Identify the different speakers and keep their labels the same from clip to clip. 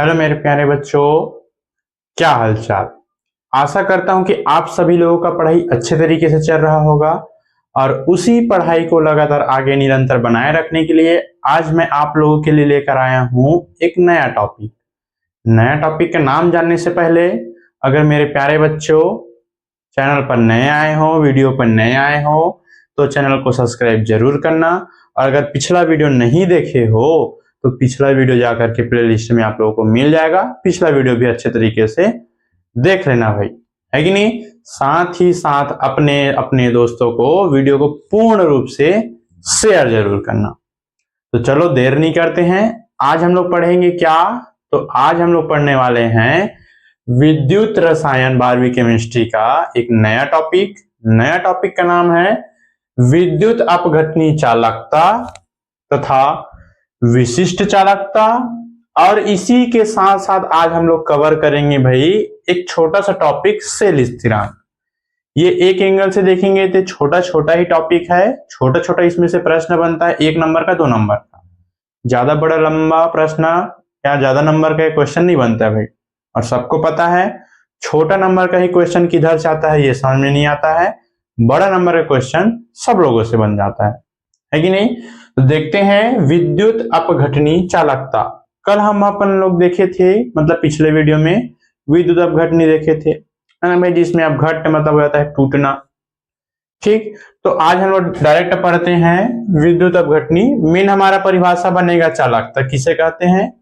Speaker 1: Hello मेरे प्यारे बच्चों, क्या हालचाल। आशा करता हूं कि आप सभी लोगों का पढ़ाई अच्छे तरीके से चल रहा होगा और उसी पढ़ाई को लगातार आगे निरंतर बनाए रखने के लिए आज मैं आप लोगों के लिए लेकर आया हूं एक नया टॉपिक। नया टॉपिक का नाम जानने से पहले अगर मेरे प्यारे बच्चों चैनल पर नए आए हो, वीडियो पर नए आए हो तो चैनल को सब्सक्राइब जरूर करना। और अगर पिछला वीडियो नहीं देखे हो तो पिछला वीडियो जाकर के प्लेलिस्ट में आप लोगों को मिल जाएगा। पिछला वीडियो भी अच्छे तरीके से देख लेना भाई, है कि नहीं। साथ ही साथ अपने अपने दोस्तों को वीडियो को पूर्ण रूप से शेयर जरूर करना। तो चलो देर नहीं करते हैं, आज हम लोग पढ़ेंगे क्या। तो आज हम लोग पढ़ने वाले हैं विद्युत रसायन 12वीं केमिस्ट्री का एक नया टॉपिक। नया टॉपिक का नाम है विद्युत अपघटनी चालकता तथा विशिष्ट चालकता। और इसी के साथ साथ आज हम लोग कवर करेंगे भाई एक छोटा सा टॉपिक सेल स्थिरांक। ये एक एंगल से देखेंगे तो छोटा छोटा ही टॉपिक है, छोटा छोटा इसमें से प्रश्न बनता है, 1 नंबर का 2 नंबर का। ज्यादा बड़ा लंबा प्रश्न या ज्यादा नंबर का क्वेश्चन नहीं बनता है भाई। और सबको पता है छोटा नंबर का ही क्वेश्चन किधर से आता है ये समझ में नहीं आता है, बड़ा नंबर का क्वेश्चन सब लोगों से बन जाता है कि नहीं। तो देखते हैं विद्युत अपघटनी चालकता। कल हम अपन लोग देखे थे, मतलब पिछले वीडियो में विद्युत अपघटनी देखे थे, है ना भाई, जिसमें अपघट मतलब हो जाता है टूटना। ठीक, तो आज हम लोग डायरेक्ट पढ़ते हैं विद्युत अपघटनी। मेन हमारा परिभाषा बनेगा चालकता किसे कहते हैं,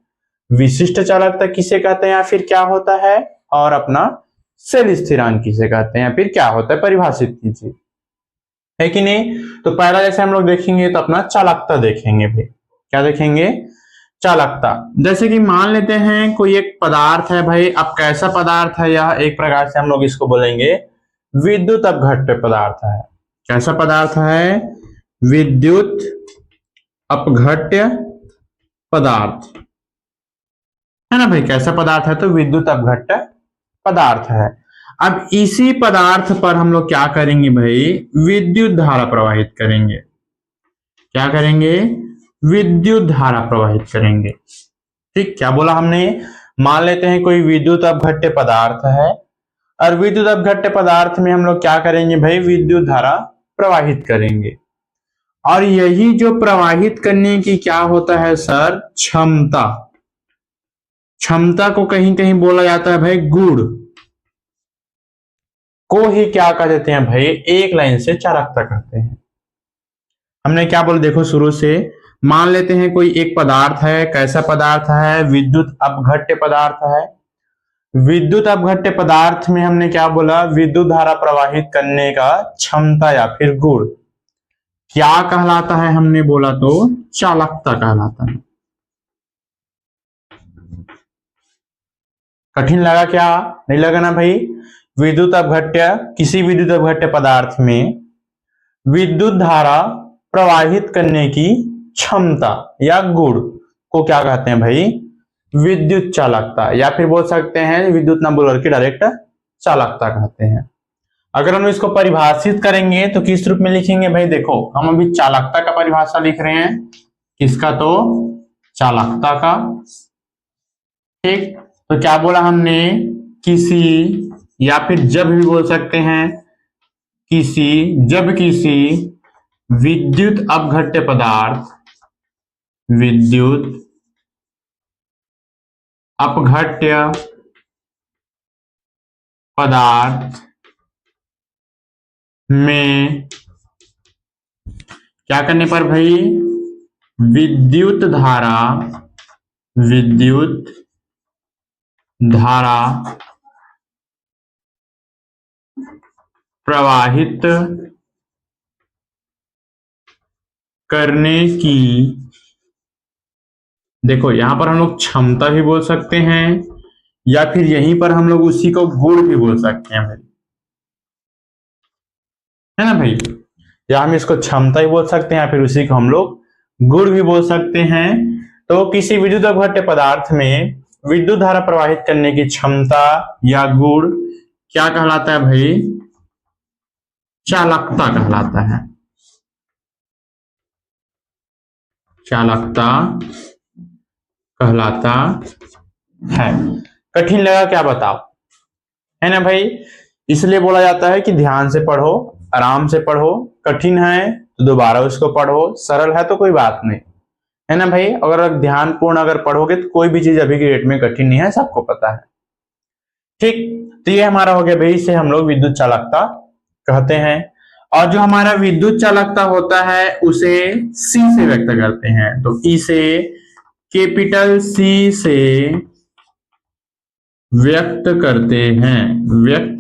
Speaker 1: विशिष्ट चालकता किसे कहते हैं, या फिर क्या होता है, और अपना सेल स्थिरांक किसे कहते हैं, या फिर क्या होता है, परिभाषित कीजिए, है कि नहीं। तो पहला जैसे हम लोग देखेंगे तो अपना चालकता देखेंगे भाई। क्या देखेंगे, चालकता। जैसे कि मान लेते हैं कोई एक पदार्थ है भाई, अब कैसा पदार्थ है यह, एक प्रकार से हम लोग इसको बोलेंगे विद्युत अपघट्य पदार्थ है। कैसा पदार्थ है, विद्युत अपघट्य पदार्थ, है ना भाई। कैसा पदार्थ है, तो विद्युत अपघट्य पदार्थ है। अब इसी पदार्थ पर हम लोग क्या करेंगे भाई, विद्युत धारा प्रवाहित करेंगे। क्या करेंगे, विद्युत धारा प्रवाहित करेंगे। ठीक, क्या बोला हमने, मान लेते हैं कोई विद्युत अपघट्य पदार्थ है और विद्युत अपघट्य पदार्थ में हम लोग क्या करेंगे भाई, विद्युत धारा प्रवाहित करेंगे। और यही जो प्रवाहित करने की क्या होता है सर, क्षमता। क्षमता को कहीं कहीं बोला जाता है भाई गुण, को ही क्या कह देते हैं भाई, एक लाइन से चालकता कहते हैं। हमने क्या बोला देखो शुरू से, मान लेते हैं कोई एक पदार्थ है, कैसा पदार्थ है, विद्युत अपघट्य पदार्थ है। विद्युत अपघट्य पदार्थ में हमने क्या बोला, विद्युत धारा प्रवाहित करने का क्षमता या फिर गुण क्या कहलाता है, हमने बोला तो चालकता कहलाता है। कठिन लगा क्या, नहीं लगा ना भाई। विद्युत अपघट्य, किसी विद्युत अपघट्य पदार्थ में विद्युत धारा प्रवाहित करने की क्षमता या गुण को क्या कहते हैं भाई, विद्युत चालकता, या फिर बोल सकते हैं विद्युत ना बोल के डायरेक्ट चालकता कहते हैं। अगर हम इसको परिभाषित करेंगे तो किस रूप में लिखेंगे भाई, देखो हम अभी चालकता का परिभाषा लिख रहे हैं, किसका, तो चालकता का। ठीक, तो क्या बोला हमने, किसी, या फिर जब भी बोल सकते हैं किसी, जब किसी विद्युत अपघट्य पदार्थ, विद्युत अपघट्य पदार्थ में क्या करने पर भाई, विद्युत धारा, विद्युत धारा प्रवाहित करने की, देखो यहां पर हम लोग क्षमता भी बोल सकते हैं या फिर यहीं पर हम लोग उसी को गुण भी बोल सकते हैं भाई, है ना भाई। या हम इसको क्षमता ही बोल सकते हैं या फिर उसी को हम लोग गुण भी बोल सकते हैं। तो किसी विद्युत अपघट्य पदार्थ में विद्युत धारा प्रवाहित करने की क्षमता या गुण क्या कहलाता है भाई, चालकता कहलाता है। चालकता कहलाता है। कठिन लगा क्या बताओ, है ना भाई। इसलिए बोला जाता है कि ध्यान से पढ़ो, आराम से पढ़ो, कठिन है तो दोबारा उसको पढ़ो, सरल है तो कोई बात नहीं, है ना भाई। अगर ध्यान पूर्ण अगर पढ़ोगे तो कोई भी चीज अभी की डेट में कठिन नहीं है, सबको पता है। ठीक, तो ये हमारा हो गया भाई, इसे हम लोग विद्युत चालकता कहते हैं। और जो हमारा विद्युत चालकता होता है उसे सी से व्यक्त करते हैं। तो इसे कैपिटल सी से व्यक्त करते हैं, व्यक्त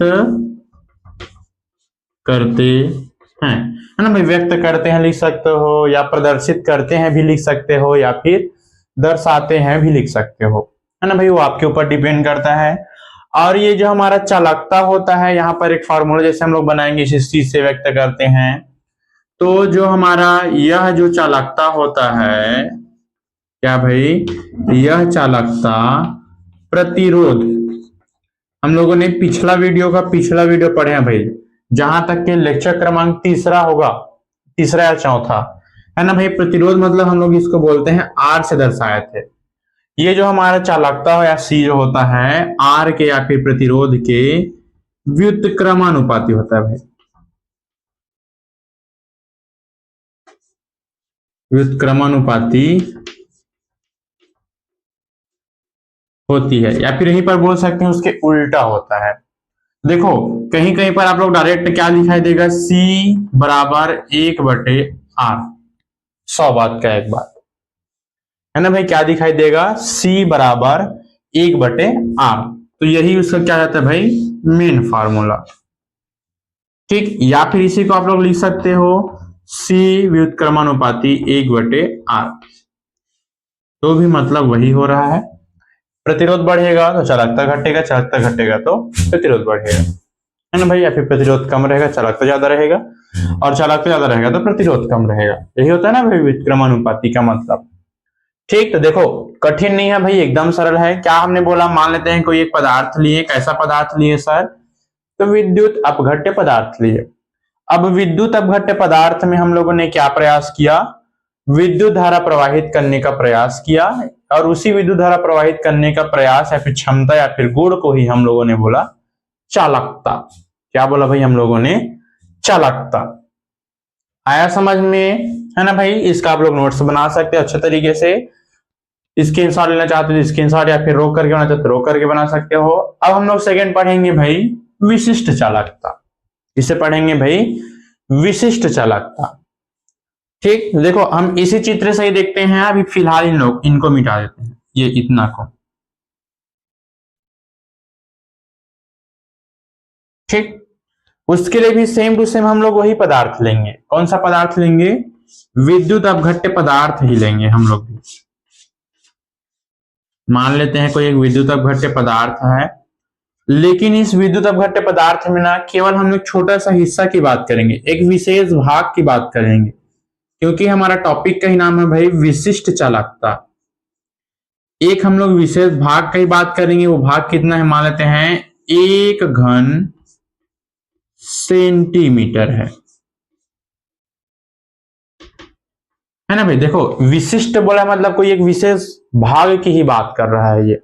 Speaker 1: करते हैं, है ना भाई। व्यक्त करते हैं लिख सकते हो, या प्रदर्शित करते हैं भी लिख सकते हो, या फिर दर्शाते हैं भी लिख सकते हो, है ना भाई। वो आपके ऊपर डिपेंड करता है। और ये जो हमारा चालकता होता है, यहाँ पर एक फॉर्मूला जैसे हम लोग बनाएंगे, इसे सी से व्यक्त करते हैं। तो जो हमारा यह जो चालकता होता है, क्या भाई, यह चालकता प्रतिरोध, हम लोगों ने पिछला वीडियो पढ़े हैं भाई, जहां तक के लेक्चर क्रमांक तीसरा होगा, तीसरा या चौथा, है ना भाई। प्रतिरोध मतलब हम लोग इसको बोलते हैं आर से दर्शाए थे। ये जो हमारा चालकता या सी जो होता है, आर के या फिर प्रतिरोध के व्युत्क्रमानुपाती होता है भाई, व्युत्क्रमानुपाती होती है, या फिर यहीं पर बोल सकते हैं उसके उल्टा होता है। देखो कहीं कहीं पर आप लोग डायरेक्ट क्या दिखाई देगा, C बराबर 1/R, 100 बात का एक बात, है ना भाई। क्या दिखाई देगा, C बराबर 1/R। तो यही उसका क्या रहता है भाई, मेन फार्मूला। ठीक, या फिर इसी को आप लोग लिख सकते हो C व्युत्क्रमानुपाती 1/R। तो भी मतलब वही हो रहा है। प्रतिरोध बढ़ेगा तो चालकता घटेगा, चालकता घटेगा तो प्रतिरोध बढ़ेगा, है ना भाई। या फिर प्रतिरोध कम रहेगा, चालकता ज्यादा रहेगा, और चालकता ज्यादा रहेगा तो प्रतिरोध कम रहेगा। यही होता है ना भाई व्युत्क्रमानुपाती का मतलब। ठीक, तो देखो कठिन नहीं है भाई, एकदम सरल है। क्या हमने बोला, मान लेते हैं कोई एक पदार्थ लिए, कैसा पदार्थ लिए सर, तो विद्युत अपघट्य पदार्थ लिए। अब विद्युत अपघट्य पदार्थ में हम लोगों ने क्या प्रयास किया, विद्युत धारा प्रवाहित करने का प्रयास किया, और उसी विद्युत धारा प्रवाहित करने का प्रयास या फिर क्षमता या फिर गुण को ही हम लोगों ने बोला चालकता। क्या बोला भाई हम लोगों ने, चालकता। आया समझ में, है ना भाई। इसका आप लोग नोट्स बना सकते हैं अच्छे तरीके से, स्क्रीनशॉट लेना चाहते हो स्क्रीनशॉट, या फिर रोक करके बना चाहते हो रोक करके बना सकते हो। अब हम लोग सेकंड पढ़ेंगे भाई विशिष्ट चालकता। इसे पढ़ेंगे भाई विशिष्ट चालकता। ठीक, देखो हम इसी चित्र से ही देखते हैं। अभी फिलहाल इनको मिटा देते हैं, ये इतना को। ठीक, उसके लिए भी सेम टू सेम हम लोग वही पदार्थ लेंगे। कौन सा पदार्थ लेंगे, विद्युत अपघट्य पदार्थ ही लेंगे हम लोग भी। मान लेते हैं कोई एक विद्युत अपघट्य पदार्थ है, लेकिन इस विद्युत अपघट्य पदार्थ में ना केवल हम लोग छोटा सा हिस्सा की बात करेंगे, एक विशेष भाग की बात करेंगे, क्योंकि हमारा टॉपिक का ही नाम है भाई विशिष्ट चालकता। एक हम लोग विशेष भाग का ही बात करेंगे। वो भाग कितना है, मान लेते हैं 1 घन सेंटीमीटर है ना भाई। देखो विशिष्ट बोला मतलब कोई एक विशेष भाग की ही बात कर रहा है ये।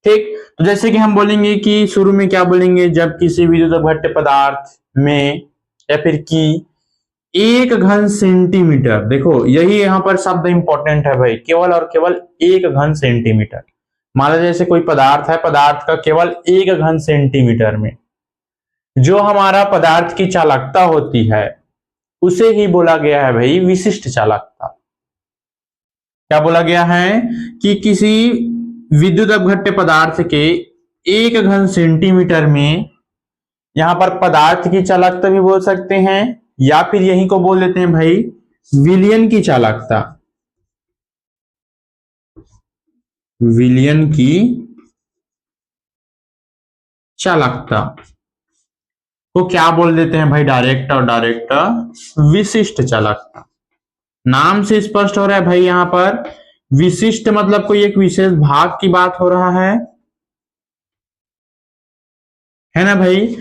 Speaker 1: ठीक, तो जैसे कि हम बोलेंगे कि शुरू में क्या बोलेंगे, जब किसी विद्युत अपघट्य पदार्थ में या फिर की 1 घन सेंटीमीटर, देखो यही यहां पर शब्द इंपॉर्टेंट है भाई, केवल और केवल 1 घन सेंटीमीटर। मान लो जैसे कोई पदार्थ है, पदार्थ का केवल 1 घन सेंटीमीटर में जो हमारा पदार्थ की चालकता होती है, उसे ही बोला गया है भाई विशिष्ट चालकता। क्या बोला गया है कि किसी विद्युत अपघट्य पदार्थ के 1 घन सेंटीमीटर में, यहां पर पदार्थ की चालकता भी बोल सकते हैं, या फिर यही को बोल देते हैं भाई विलयन की चालकता। विलयन की चालकता को क्या बोल देते हैं भाई, डायरेक्ट और डायरेक्ट विशिष्ट चालकता। नाम से स्पष्ट हो रहा है भाई, यहां पर विशिष्ट मतलब कोई एक विशेष भाग की बात हो रहा है ना भाई।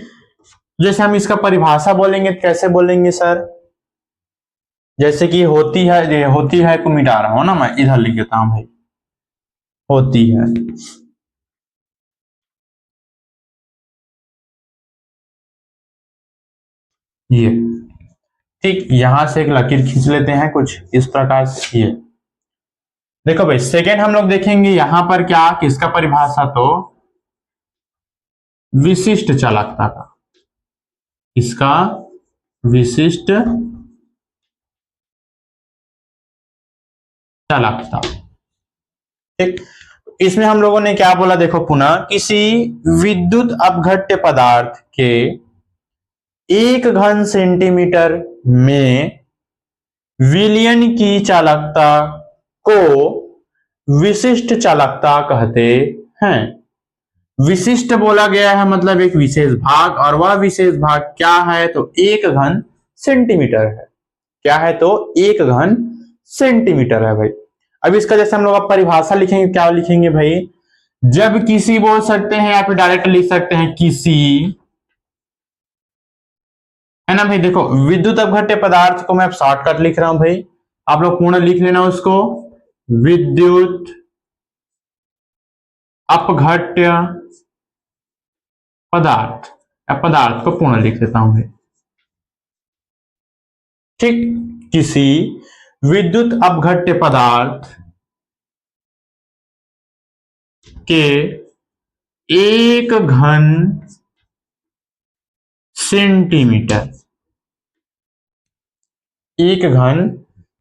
Speaker 1: जैसे हम इसका परिभाषा बोलेंगे तो कैसे बोलेंगे सर, जैसे कि होती है को मिटा रहा हूं ना मैं, इधर लिख देता हूं भाई, होती है ये ठीक यहां से एक लकीर खींच लेते हैं कुछ इस प्रकार से। ये देखो भाई सेकेंड हम लोग देखेंगे यहां पर क्या किसका परिभाषा, तो विशिष्ट चालकता का, इसका विशिष्ट चालकता। ठीक, इसमें हम लोगों ने क्या बोला देखो पुनः, किसी विद्युत अपघट्य पदार्थ के 1 घन सेंटीमीटर में विलयन की चालकता को विशिष्ट चालकता कहते हैं। विशिष्ट बोला गया है मतलब एक विशेष भाग, और वह विशेष भाग क्या है तो 1 घन सेंटीमीटर है। क्या है तो 1 घन सेंटीमीटर है भाई। अब इसका जैसे हम लोग अब परिभाषा लिखेंगे, क्या लिखेंगे भाई, जब किसी बोल सकते हैं या फिर डायरेक्ट लिख सकते हैं किसी, है ना भाई। देखो विद्युत अपघट्य पदार्थ को मैं शॉर्टकट लिख रहा हूं भाई, आप लोग पूर्ण लिख लेना उसको, विद्युत अपघट्य पदार्थ, या पदार्थ को पूर्ण लिख देता हूं भाई। ठीक, किसी विद्युत अपघट्य पदार्थ के 1 घन सेंटीमीटर, 1 घन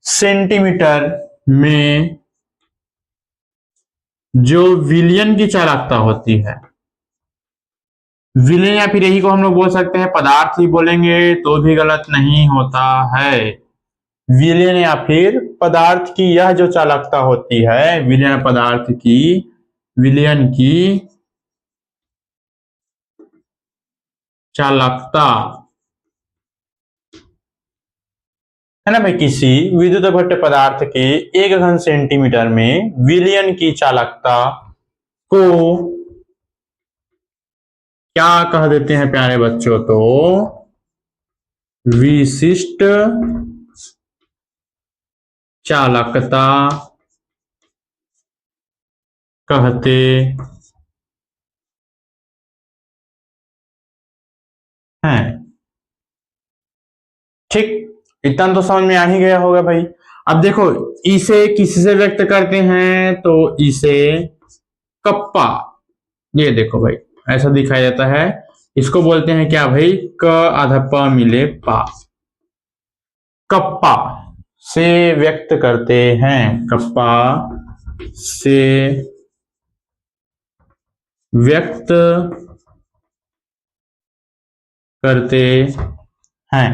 Speaker 1: सेंटीमीटर में जो विलयन की चालकता होती है, विलयन या फिर यही को हम लोग बोल सकते हैं पदार्थ ही बोलेंगे तो भी गलत नहीं होता है। विलयन या फिर पदार्थ की यह जो चालकता होती है, विलयन पदार्थ की, विलयन की चालकता, है ना भाई। किसी विद्युत अपघट्य पदार्थ के 1 घन सेंटीमीटर में विलयन की चालकता को क्या कह देते हैं प्यारे बच्चों, तो विशिष्ट चालकता कहते हैं। ठीक, इतना तो समझ में आ ही गया होगा भाई। अब देखो इसे किसी से व्यक्त करते हैं तो इसे कप्पा, ये देखो भाई ऐसा दिखाई देता है, इसको बोलते हैं क्या भाई, क आधा प मिले पा, कप्पा से व्यक्त करते हैं, कप्पा से व्यक्त करते हैं।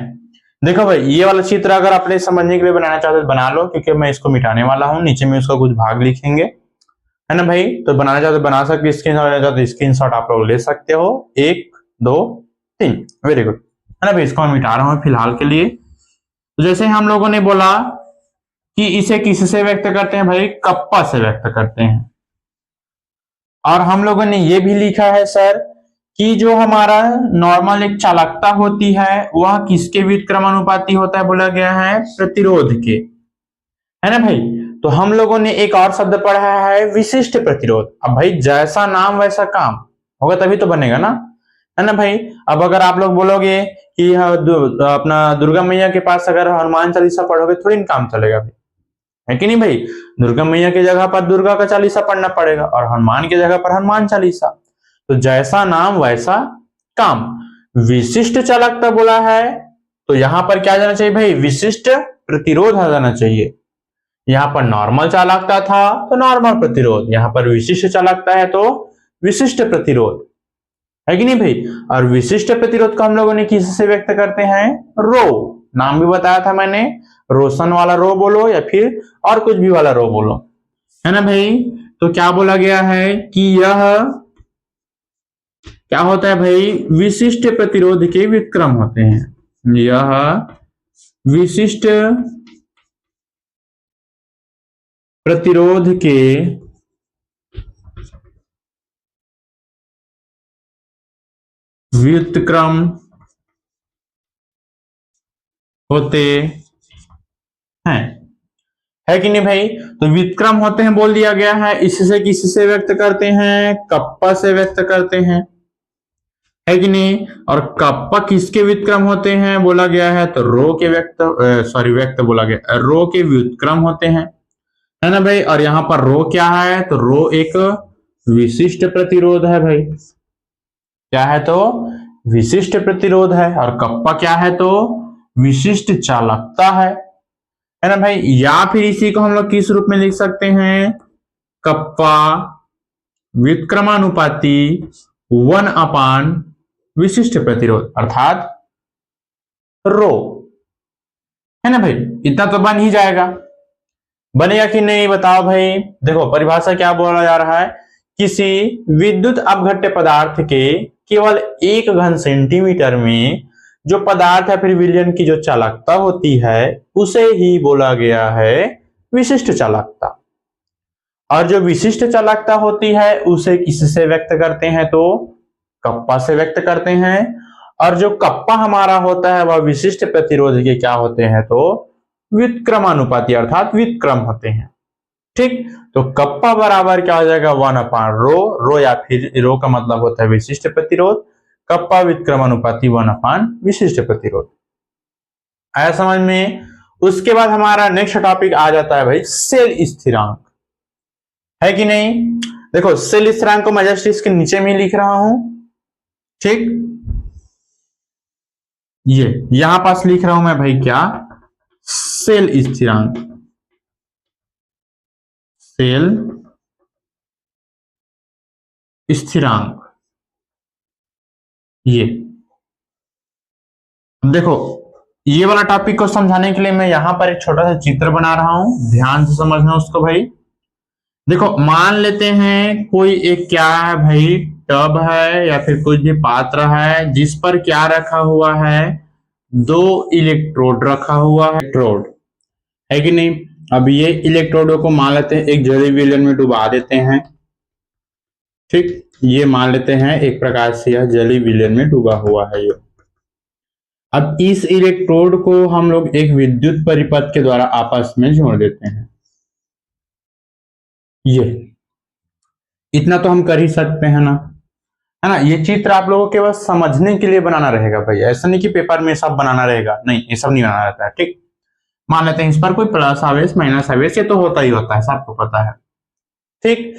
Speaker 1: देखो भाई ये वाला चित्र अगर अपने समझने के लिए बनाना चाहते हो तो बना लो, क्योंकि मैं इसको मिटाने वाला हूं, नीचे में उसका कुछ भाग लिखेंगे, है ना भाई। तो बनाना चाहते बना सकते, स्क्रीनशॉट लेना चाहते स्क्रीनशॉट आप लोग ले सकते हो, 1 2 3, वेरी गुड, है ना भाई। इसको मैं मिटा रहा हूं फिलहाल के लिए। तो जैसे हम लोगों ने बोला कि इसे किससे व्यक्त करते हैं भाई, कप्पा से व्यक्त करते हैं। और हम लोगों ने ये भी लिखा है सर कि जो हमारा नॉर्मल एक चालकता होती है वह किसके व्युत्क्रमानुपाती होता है, बोला गया है प्रतिरोध के, है ना भाई। तो हम लोगों ने एक और शब्द पढ़ा है विशिष्ट प्रतिरोध। अब भाई जैसा नाम वैसा काम होगा तभी तो बनेगा ना, है ना भाई। अब अगर आप लोग बोलोगे कि अपना दुर्गा मैया के पास अगर हनुमान चालीसा पढ़ोगे थोड़ी ना काम चलेगा भाई, है कि नहीं भाई। दुर्गा मैया की जगह पर दुर्गा का चालीसा पढ़ना पड़ेगा और हनुमान की जगह पर हनुमान चालीसा। तो जैसा नाम वैसा काम। विशिष्ट चालकता बोला है तो यहां पर क्या जाना चाहिए भाई, विशिष्ट प्रतिरोध आ जाना चाहिए। यहां पर नॉर्मल चालकता था तो नॉर्मल प्रतिरोध, यहां पर विशिष्ट चालकता है तो विशिष्ट प्रतिरोध, है कि नहीं भाई। और विशिष्ट प्रतिरोध को हम लोगों ने किससे व्यक्त करते हैं, रो, नाम भी बताया था मैंने, रोशन वाला रो बोलो या फिर और कुछ भी वाला रो बोलो, है ना भाई। तो क्या बोला गया है कि यह क्या होता है भाई, विशिष्ट प्रतिरोध के व्युत्क्रम होते हैं। यह विशिष्ट प्रतिरोध के व्युत्क्रम होते हैं, है कि नहीं भाई। तो व्युत्क्रम होते हैं बोल दिया गया है, इससे किससे व्यक्त करते हैं, कप्पा से व्यक्त करते हैं, है कि नहीं। और कप्पा किसके व्युत्क्रम होते हैं बोला गया है, तो रो के व्यक्त बोला गया, रो के व्युत्क्रम होते हैं, है ना भाई। और यहाँ पर रो क्या है, तो रो एक विशिष्ट प्रतिरोध है भाई, क्या है तो विशिष्ट प्रतिरोध है। और कप्पा क्या है तो विशिष्ट चालकता है ना भाई। या फिर इसी को हम लोग किस रूप में लिख सकते हैं, कप्पा व्युत्क्रमानुपाती 1 विशिष्ट प्रतिरोध अर्थात रो, है ना भाई। इतना तो बन ही जाएगा, बनेगा कि नहीं बताओ भाई। देखो परिभाषा क्या बोला जा रहा है, किसी विद्युत अपघट्य पदार्थ के केवल 1 घन सेंटीमीटर में जो पदार्थ या फिर विलयन की जो चालकता होती है उसे ही बोला गया है विशिष्ट चालकता। और जो विशिष्ट चालकता होती है उसे किससे व्यक्त करते हैं, तो कप्पा से व्यक्त करते हैं। और जो कप्पा हमारा होता है वह विशिष्ट प्रतिरोध के क्या होते हैं, तो व्युत्क्रमानुपाती अर्थात व्युत्क्रम होते हैं। ठीक, तो कप्पा बराबर क्या हो जाएगा 1/रो, रो या फिर रो का मतलब होता है विशिष्ट प्रतिरोध, कप्पा व्युत्क्रमानुपाती 1 विशिष्ट प्रतिरोध। आया समझ में। उसके बाद हमारा नेक्स्ट टॉपिक आ जाता है भाई सेल स्थिरांक, है कि नहीं। देखो सेल स्थिरांक को मैं जस्ट इसके नीचे में लिख रहा हूं, ठीक, ये यहां पास लिख रहा हूं मैं भाई क्या, सेल स्थिरांक, सेल स्थिरांक। ये देखो ये वाला टॉपिक को समझाने के लिए मैं यहां पर एक छोटा सा चित्र बना रहा हूं, ध्यान से समझना उसको भाई। देखो मान लेते हैं कोई एक क्या है भाई, टब है या फिर कुछ भी पात्र है जिस पर क्या रखा हुआ है, 2 इलेक्ट्रोड रखा हुआ है, इलेक्ट्रोड, है कि नहीं। अब ये इलेक्ट्रोडों को मान लेते हैं एक जली विलयन में डुबा देते हैं, ठीक, ये मान लेते हैं एक प्रकार से यह जली विलयन में डूबा हुआ है ये। अब इस इलेक्ट्रोड को हम लोग एक विद्युत परिपथ के द्वारा आपस में जोड़ देते हैं, ये इतना तो हम कर ही सकते हैं ना, है ना। ये चित्र आप लोगों के बस समझने के लिए बनाना रहेगा भाई, ऐसा नहीं कि पेपर में सब बनाना रहेगा, नहीं ये सब नहीं बनाना रहता है, ठीक। मान लेते हैं इस पर कोई प्लस आवेश माइनस आवेश, ये तो होता ही होता है, सबको पता है, ठीक।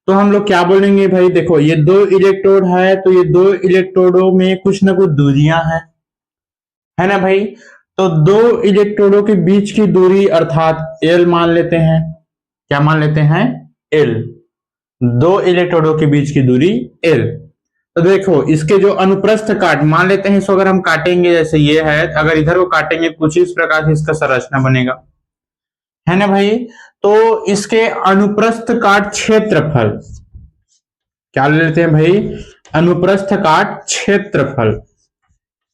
Speaker 1: तो हम लोग क्या बोलेंगे भाई, देखो ये 2 इलेक्ट्रोड है तो ये 2 इलेक्ट्रोडों में कुछ ना कुछ दूरियां हैं, है ना भाई। तो 2 इलेक्ट्रोडों के बीच की दूरी अर्थात एल मान लेते हैं, क्या मान लेते हैं, एल, 2 इलेक्ट्रोडों के बीच की दूरी एल। तो देखो इसके जो अनुप्रस्थ काट मान लेते हैं, इसको अगर हम काटेंगे जैसे ये है, अगर इधर को काटेंगे कुछ इस प्रकार से इसका संरचना बनेगा, है ना भाई। तो इसके अनुप्रस्थ काट क्षेत्रफल क्या ले लेते हैं भाई, अनुप्रस्थ काट क्षेत्रफल,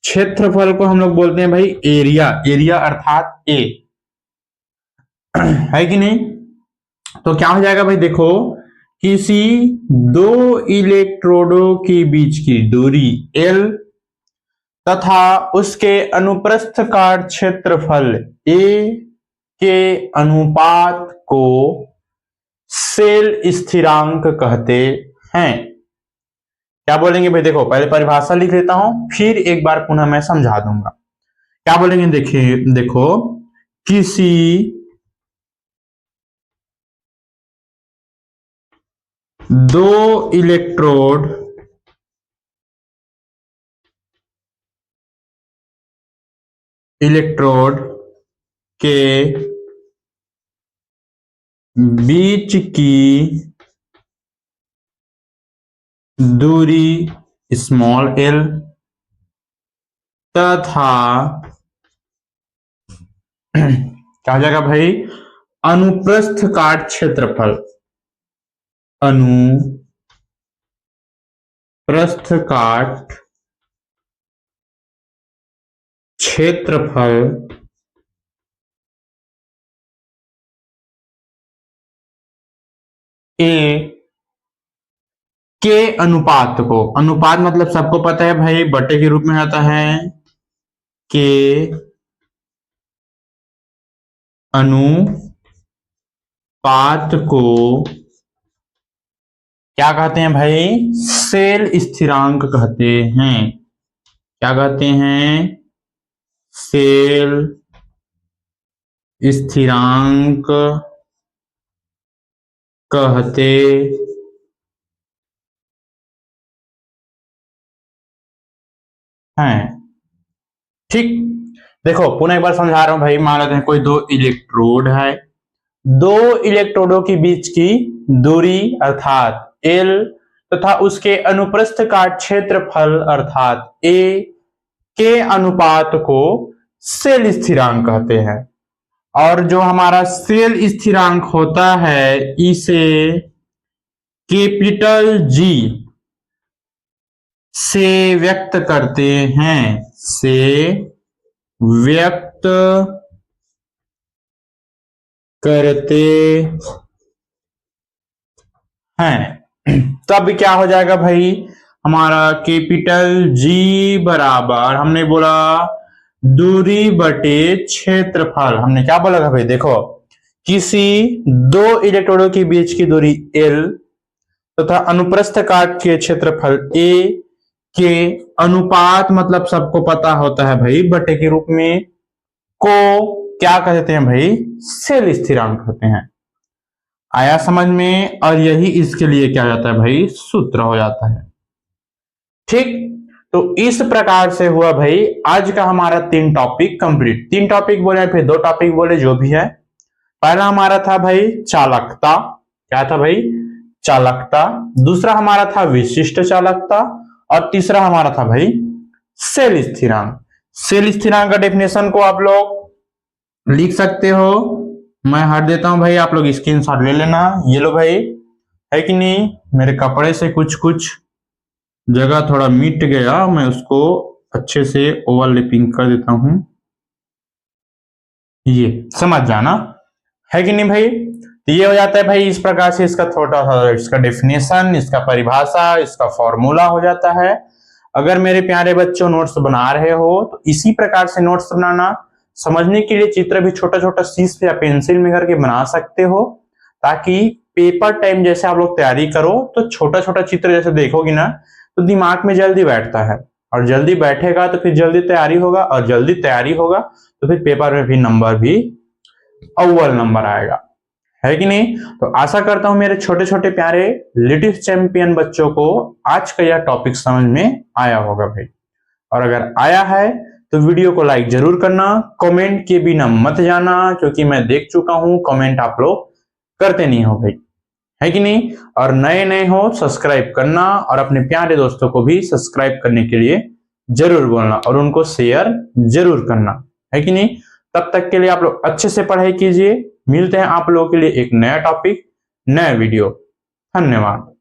Speaker 1: क्षेत्रफल को हम लोग बोलते हैं भाई एरिया, एरिया अर्थात ए, है कि नहीं। तो क्या हो जाएगा भाई, देखो किसी 2 इलेक्ट्रोडों के बीच की दूरी एल तथा उसके अनुप्रस्थ काट क्षेत्रफल ए के अनुपात को सेल स्थिरांक कहते हैं। क्या बोलेंगे भाई, देखो पहले परिभाषा लिख लेता हूं फिर एक बार पुनः मैं समझा दूंगा। क्या बोलेंगे, देखिए देखो किसी 2 इलेक्ट्रोड के बीच की दूरी स्मॉल एल तथा क्या हो जाएगा भाई, अनुप्रस्थ काट क्षेत्रफल, अनुप्रस्थ काट क्षेत्रफल ए के अनुपात को, अनुपात मतलब सबको पता है भाई बटे के रूप में आता है, के अनुपात को क्या कहते हैं भाई, सेल स्थिरांक कहते हैं। क्या कहते हैं, सेल स्थिरांक कहते हैं। ठीक, देखो पुनः एक बार समझा रहा हूं भाई। मान लेते हैं कोई दो इलेक्ट्रोड है, दो इलेक्ट्रोडों के बीच की दूरी अर्थात L तथा उसके अनुप्रस्थ का क्षेत्रफल अर्थात A के अनुपात को सेल स्थिरांक कहते हैं। और जो हमारा सेल स्थिरांक होता है इसे कैपिटल G से व्यक्त करते हैं, से व्यक्त करते हैं। तब क्या हो जाएगा भाई, हमारा कैपिटल जी बराबर, हमने बोला दूरी बटे क्षेत्रफल। हमने क्या बोला था भाई, देखो किसी दो इलेक्ट्रोडों के बीच की दूरी L तथा अनुप्रस्थ काट के क्षेत्रफल A के अनुपात, मतलब सबको पता होता है भाई बटे के रूप में, को क्या कहते हैं भाई, सेल स्थिरांक कहते हैं। आया समझ में? और यही इसके लिए क्या जाता है भाई, सूत्र हो जाता है। ठीक, तो इस प्रकार से हुआ भाई आज का हमारा 3 टॉपिक कंप्लीट। 3 टॉपिक बोले फिर 2 टॉपिक बोले, जो भी है। पहला हमारा था भाई चालकता। क्या था भाई, चालकता। दूसरा हमारा था विशिष्ट चालकता। और तीसरा हमारा था भाई सेल स्थिरांक। सेल स्थिरांक का डेफिनेशन को आप लोग लिख सकते हो, मैं हट देता हूं भाई, आप लोग स्क्रीनशॉट ले लेना। ये लो भाई, है कि नहीं, मेरे कपड़े से कुछ कुछ जगह थोड़ा मिट गया, मैं उसको अच्छे से ओवरलैपिंग कर देता हूं, ये समझ जाना, है कि नहीं भाई। तो ये हो जाता है भाई इस प्रकार से, इसका थोड़ा सा इसका डेफिनेशन, इसका परिभाषा, इसका फॉर्मूला हो जाता है। अगर मेरे प्यारे बच्चों नोट्स बना रहे हो तो इसी प्रकार से नोट्स बनाना। समझने के लिए चित्र भी छोटा छोटा शीट या पेंसिल में करके बना सकते हो, ताकि पेपर टाइम जैसे आप लोग तैयारी करो तो छोटा छोटा चित्र जैसे देखोगी ना तो दिमाग में जल्दी बैठता है, और जल्दी बैठेगा तो फिर जल्दी तैयारी होगा, और जल्दी तैयारी होगा तो फिर पेपर में भी नंबर भी अव्वल नंबर आएगा, है कि नहीं। तो आशा करता हूं मेरे छोटे छोटे प्यारे लिटिल चैंपियन बच्चों को आज का यह टॉपिक समझ में आया होगा भाई। और अगर आया है तो वीडियो को लाइक जरूर करना, कमेंट के बिना मत जाना, क्योंकि मैं देख चुका हूं कमेंट आप लोग करते नहीं हो भाई, है कि नहीं। और नए नए हो सब्सक्राइब करना, और अपने प्यारे दोस्तों को भी सब्सक्राइब करने के लिए जरूर बोलना, और उनको शेयर जरूर करना, है कि नहीं। तब तक के लिए आप लोग अच्छे से पढ़ाई कीजिए। मिलते हैं आप लोगों के लिए एक नया टॉपिक, नया वीडियो। धन्यवाद।